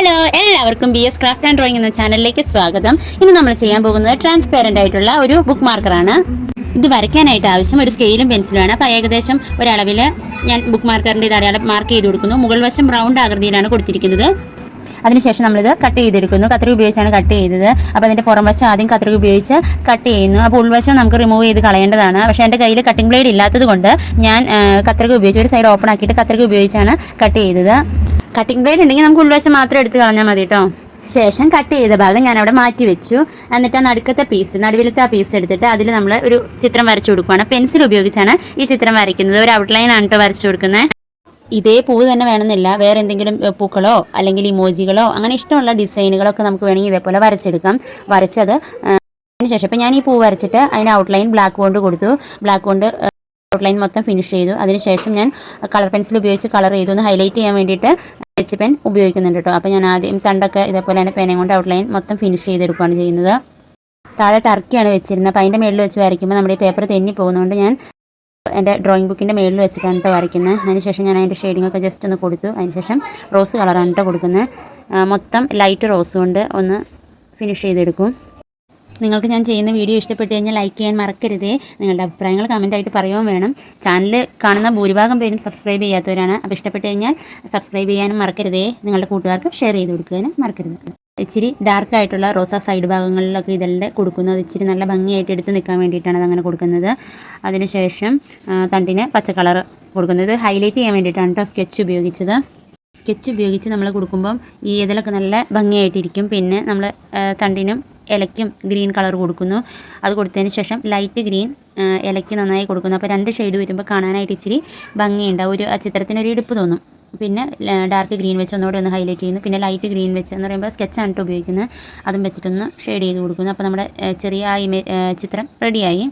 Hello, എല്ലാവർക്കും BS craft and drawing എന്ന ചാനലിലേക്ക് സ്വാഗതം. ഇന്ന് നമ്മൾ ചെയ്യാൻ പോകുന്നത് ട്രാൻസ്പെറന്റ് ആയിട്ടുള്ള ഒരു ബുക്ക് മാർക്കറാണ്. ഇത് വരയ്ക്കാനായിട്ട് ആവശ്യം ഒരു സ്കെയിലും പെൻസിലുമാണ്. അപ്പോൾ ഏകദേശം ഒരളവിൽ ഞാൻ ബുക്ക് മാർക്കറിൻ്റെ ഇത് അടയാളം മാർക്ക് ചെയ്ത് കൊടുക്കുന്നു. മുകൾ വശം റൗണ്ട് ആകൃതിയിലാണ് കൊടുത്തിരിക്കുന്നത്. അതിനുശേഷം നമ്മളിത് കട്ട് ചെയ്തെടുക്കുന്നു. കത്രിക ഉപയോഗിച്ചാണ് കട്ട് ചെയ്തത്. അപ്പോൾ അതിൻ്റെ പുറം വശം ആദ്യം കത്രിക ഉപയോഗിച്ച് കട്ട് ചെയ്യുന്നു. അപ്പോൾ ഉൾവശം നമുക്ക് റിമൂവ് ചെയ്ത് കളയേണ്ടതാണ്. പക്ഷേ എൻ്റെ കയ്യിൽ കട്ടിംഗ് ബ്ലേഡ് ഇല്ലാത്തത് കൊണ്ട് ഞാൻ കത്രിക ഉപയോഗിച്ച് ഒരു സൈഡ് ഓപ്പൺ ആക്കിയിട്ട് കത്രിക ഉപയോഗിച്ചാണ് കട്ട് ചെയ്തത്. കട്ടിംഗ് ബ്ലേഡ് ഉണ്ടെങ്കിൽ നമുക്ക് ഉൾവശം മാത്രം എടുത്ത് കളഞ്ഞാൽ മതി കേട്ടോ. ശേഷം കട്ട് ചെയ്ത ഭാഗം ഞാൻ അവിടെ മാറ്റി വെച്ചു. എന്നിട്ട് ആ നടുവിലത്തെ ആ പീസ് എടുത്തിട്ട് അതിൽ നമ്മൾ ഒരു ചിത്രം വരച്ചു കൊടുക്കുകയാണ്. പെൻസിൽ ഉപയോഗിച്ചാണ് ഈ ചിത്രം വരയ്ക്കുന്നത്. ഒരു ഔട്ട്ലൈൻ ആണ് കേട്ടോ വരച്ചു കൊടുക്കുന്നത്. ഇതേ പൂവ് തന്നെ വേണമെന്നില്ല, വേറെ എന്തെങ്കിലും പൂക്കളോ അല്ലെങ്കിൽ ഇമോജികളോ അങ്ങനെ ഇഷ്ടമുള്ള ഡിസൈനുകളൊക്കെ നമുക്ക് വേണമെങ്കിൽ ഇതേപോലെ വരച്ചെടുക്കാം. വരച്ചത് അതിനുശേഷം ഇപ്പം ഞാൻ ഈ പൂ വരച്ചിട്ട് അതിന് ഔട്ട്ലൈൻ ബ്ലാക്ക് കൊണ്ട് കൊടുത്തു. ബ്ലാക്ക് കൊണ്ട് ഔട്ട്ലൈൻ മൊത്തം ഫിനിഷ് ചെയ്തു. അതിനുശേഷം ഞാൻ കളർ പെൻസിൽ ഉപയോഗിച്ച് കളർ ചെയ്തു. ഒന്ന് ഹൈലൈറ്റ് ചെയ്യാൻ വേണ്ടിയിട്ട് സ്കെച്ച് പെൻ ഉപയോഗിക്കുന്നുണ്ട് കേട്ടോ. അപ്പോൾ ഞാൻ ആദ്യം തണ്ടൊക്കെ ഇതേപോലെ തന്നെ പേനയും കൊണ്ട് ഔട്ട്ലൈൻ മൊത്തം ഫിനിഷ് ചെയ്തെടുക്കുകയാണ് ചെയ്യുന്നത്. താഴെ ടർക്കിയാണ് വെച്ചിരുന്നത്. അപ്പോൾ അതിൻ്റെ മേളിൽ വെച്ച് വരയ്ക്കുമ്പോൾ നമ്മുടെ ഈ പേപ്പർ തെന്നി പോകുന്നതുകൊണ്ട് ഞാൻ എൻ്റെ ഡ്രോയിങ് ബുക്കിൻ്റെ മേളിൽ വെച്ചിട്ടാണ് കേട്ടോ വരയ്ക്കുന്നത്. അതിനുശേഷം ഞാൻ അതിൻ്റെ ഷെയ്ഡിംഗ് ഒക്കെ ജസ്റ്റ് ഒന്ന് കൊടുത്തു. അതിനുശേഷം റോസ് കളറാണ് കേട്ടോ കൊടുക്കുന്നത്. മൊത്തം ലൈറ്റ് റോസ് കൊണ്ട് ഒന്ന് ഫിനിഷ് ചെയ്തെടുക്കും. നിങ്ങൾക്ക് ഞാൻ ചെയ്യുന്ന വീഡിയോ ഇഷ്ടപ്പെട്ട് കഴിഞ്ഞാൽ ലൈക്ക് ചെയ്യാൻ മറക്കരുതേ. നിങ്ങളുടെ അഭിപ്രായങ്ങൾ കമൻറ്റായിട്ട് പറയുകയും വേണം. ചാനൽ കാണുന്ന ഭൂരിഭാഗം പേരും സബ്സ്ക്രൈബ് ചെയ്യാത്തവരാണ്. അപ്പോൾ ഇഷ്ടപ്പെട്ട് കഴിഞ്ഞാൽ സബ്സ്ക്രൈബ് ചെയ്യാനും മറക്കരുതേ. നിങ്ങളുടെ കൂട്ടുകാർക്ക് ഷെയർ ചെയ്ത് കൊടുക്കാനും മറക്കരുത്. ഇച്ചിരി ഡാർക്കായിട്ടുള്ള റോസാ സൈഡ് ഭാഗങ്ങളിലൊക്കെ ഇതെല്ലാം കൊടുക്കുന്നത് ഇച്ചിരി നല്ല ഭംഗിയായിട്ട് എടുത്ത് നിൽക്കാൻ വേണ്ടിയിട്ടാണ് അതങ്ങനെ കൊടുക്കുന്നത്. അതിനുശേഷം തണ്ടിന് പച്ച കളർ കൊടുക്കുന്നത് ഹൈലൈറ്റ് ചെയ്യാൻ വേണ്ടിയിട്ടാണ് കേട്ടോ സ്കെച്ച് ഉപയോഗിച്ചത്. സ്കെച്ച് ഉപയോഗിച്ച് നമ്മൾ കൊടുക്കുമ്പം ഈ ഇതിലൊക്കെ നല്ല ഭംഗിയായിട്ടിരിക്കും. പിന്നെ നമ്മൾ തണ്ടിനും ഇലയ്ക്കും ഗ്രീൻ കളർ കൊടുക്കുന്നു. അത് കൊടുത്തതിന് ശേഷം ലൈറ്റ് ഗ്രീൻ ഇലയ്ക്ക് നന്നായി കൊടുക്കുന്നു. അപ്പോൾ രണ്ട് ഷെയ്ഡ് വരുമ്പോൾ കാണാനായിട്ട് ഇച്ചിരി ഭംഗിയുണ്ടാവും. ആ ചിത്രത്തിനൊരു ഇടുപ്പ് തോന്നും. പിന്നെ ഡാർക്ക് ഗ്രീൻ വെച്ച് ഒന്നുകൂടെ ഒന്ന് ഹൈലൈറ്റ് ചെയ്യുന്നു. പിന്നെ ലൈറ്റ് ഗ്രീൻ വെച്ച് എന്ന് പറയുമ്പോൾ സ്കെച്ചാണ് കേട്ടോ ഉപയോഗിക്കുന്നത്. അതും വെച്ചിട്ടൊന്ന് ഷെയ്ഡ് ചെയ്ത് കൊടുക്കുന്നു. അപ്പോൾ നമ്മുടെ ചെറിയ ചിത്രം റെഡിയായി.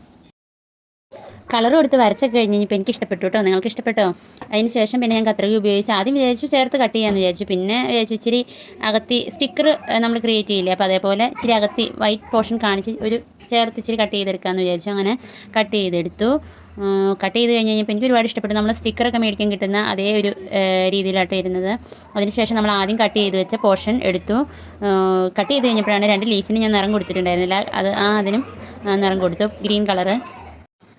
കളർ കൊടുത്ത് വരച്ചൊക്കെ കഴിഞ്ഞ് കഴിഞ്ഞപ്പോൾ എനിക്ക് ഇഷ്ടപ്പെട്ടു കേട്ടോ. നിങ്ങൾക്ക് ഇഷ്ടപ്പെട്ടോ? അതിന് ശേഷം പിന്നെ ഞാൻ കത്രിക ഉപയോഗിച്ച് ആദ്യം വിചാരിച്ചു ചേർത്ത് കട്ട് ചെയ്യാമെന്ന് വിചാരിച്ചു. പിന്നെ വിചാരിച്ചു ഇച്ചിരി അകത്തി സ്റ്റിക്കർ നമ്മൾ ക്രിയേറ്റ് ചെയ്യില്ലേ, അപ്പോൾ അതേപോലെ ഇച്ചിരി അകത്തി വൈറ്റ് പോർഷൻ കാണിച്ച് ഒരു ചേർത്ത് ഇച്ചിരി കട്ട് ചെയ്തെടുക്കാമെന്ന് വിചാരിച്ചു. അങ്ങനെ കട്ട് ചെയ്തെടുത്തു. കട്ട് ചെയ്ത് കഴിഞ്ഞ് കഴിഞ്ഞപ്പോൾ എനിക്ക് ഒരുപാട് ഇഷ്ടപ്പെട്ടു. നമ്മൾ സ്റ്റിക്കറൊക്കെ മേടിക്കാൻ കിട്ടുന്ന അതേ ഒരു രീതിയിലാട്ടോ ഇരുന്നത്. അതിനുശേഷം നമ്മൾ ആദ്യം കട്ട് ചെയ്ത് വെച്ച പോർഷൻ എടുത്തു. കട്ട് ചെയ്ത് കഴിഞ്ഞപ്പോഴാണ് രണ്ട് ലീഫിന് ഞാൻ നിറം കൊടുത്തിട്ടുണ്ടായിരുന്നില്ല. അതിനും നിറം കൊടുത്തു, ഗ്രീൻ കളറ്.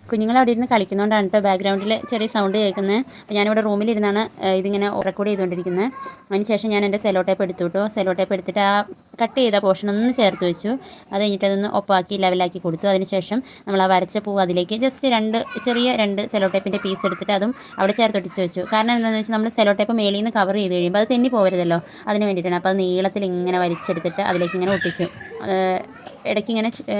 കുഞ്ഞുങ്ങൾ അവിടെ ഇരുന്ന് കളിക്കുന്നതുകൊണ്ടാണ് കേട്ടോ ബാക്ക്ഗ്രൗണ്ടിൽ ചെറിയ സൗണ്ട് കേൾക്കുന്നത്. അപ്പോൾ ഞാനിവിടെ റൂമിലിരുന്നാണ് ഇതിങ്ങനെ റെക്കോർഡ് ചെയ്തുകൊണ്ടിരിക്കുന്നത്. അതിനുശേഷം ഞാൻ എൻ്റെ സെലോ ടേപ്പ് എടുത്തു കേട്ടോ. സെലോ ടേപ്പ് എടുത്തിട്ട് ആ കട്ട് ചെയ്ത പോർഷൻ ഒന്ന് ചേർത്ത് വെച്ചു. അത് കഴിഞ്ഞിട്ട് അതൊന്ന് ഒപ്പാക്കി ലെവലാക്കി കൊടുത്തു. അതിനുശേഷം നമ്മൾ ആ വരച്ച പൂ അതിലേക്ക് ജസ്റ്റ് ചെറിയ രണ്ട് സെലോ ടേപ്പിൻ്റെ പീസ് എടുത്തിട്ട് അതും അവിടെ ചേർത്തൊട്ടിച്ച് വെച്ചു. കാരണം എന്താണെന്ന് വെച്ചാൽ നമ്മൾ സെലോ ടേപ്പ് മേളിൽ നിന്ന് കവർ ചെയ്ത് കഴിയുമ്പോൾ അത് തെന്നി പോകരുതല്ലോ, അതിന് വേണ്ടിയിട്ടാണ്. അപ്പോൾ അത് നീളത്തിൽ ഇങ്ങനെ വലിച്ചെടുത്തിട്ട് അതിലേക്ക് ഇങ്ങനെ ഒട്ടിച്ചു. ഇടയ്ക്ക്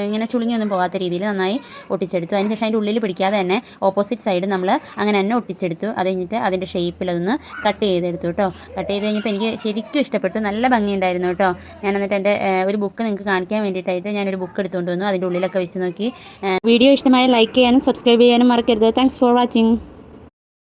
ഇങ്ങനെ ചുളുങ്ങിയൊന്നും പോകാത്ത രീതിയിൽ നന്നായി ഒട്ടിച്ചെടുത്തു. അതിനുശേഷം അതിൻ്റെ ഉള്ളിൽ പിടിക്കാതെ തന്നെ ഓപ്പോസിറ്റ് സൈഡ് നമ്മൾ അങ്ങനെ തന്നെ ഒട്ടിച്ചെടുത്തു. അത് കഴിഞ്ഞിട്ട് അതിൻ്റെ ഷേപ്പിൽ അതൊന്ന് കട്ട് ചെയ്തെടുത്തു കേട്ടോ. കട്ട് ചെയ്ത് കഴിഞ്ഞപ്പോൾ എനിക്ക് ശരിക്കും ഇഷ്ടപ്പെട്ടു, നല്ല ഭംഗിയുണ്ടായിരുന്നു കേട്ടോ. ഞാൻ എന്നിട്ട് എൻ്റെ ഒരു ബുക്ക് നിങ്ങൾക്ക് കാണിക്കാൻ വേണ്ടിയിട്ടായിട്ട് ഞാനൊരു ബുക്ക് എടുത്തുകൊണ്ട് വന്നു. അതിൻ്റെ ഉള്ളിലൊക്കെ വെച്ച് നോക്കി. വീഡിയോ ഇഷ്ടമായ ലൈക്ക് ചെയ്യാനും സബ്സ്ക്രൈബ് ചെയ്യാനും മറക്കരുത്. Thanks for watching.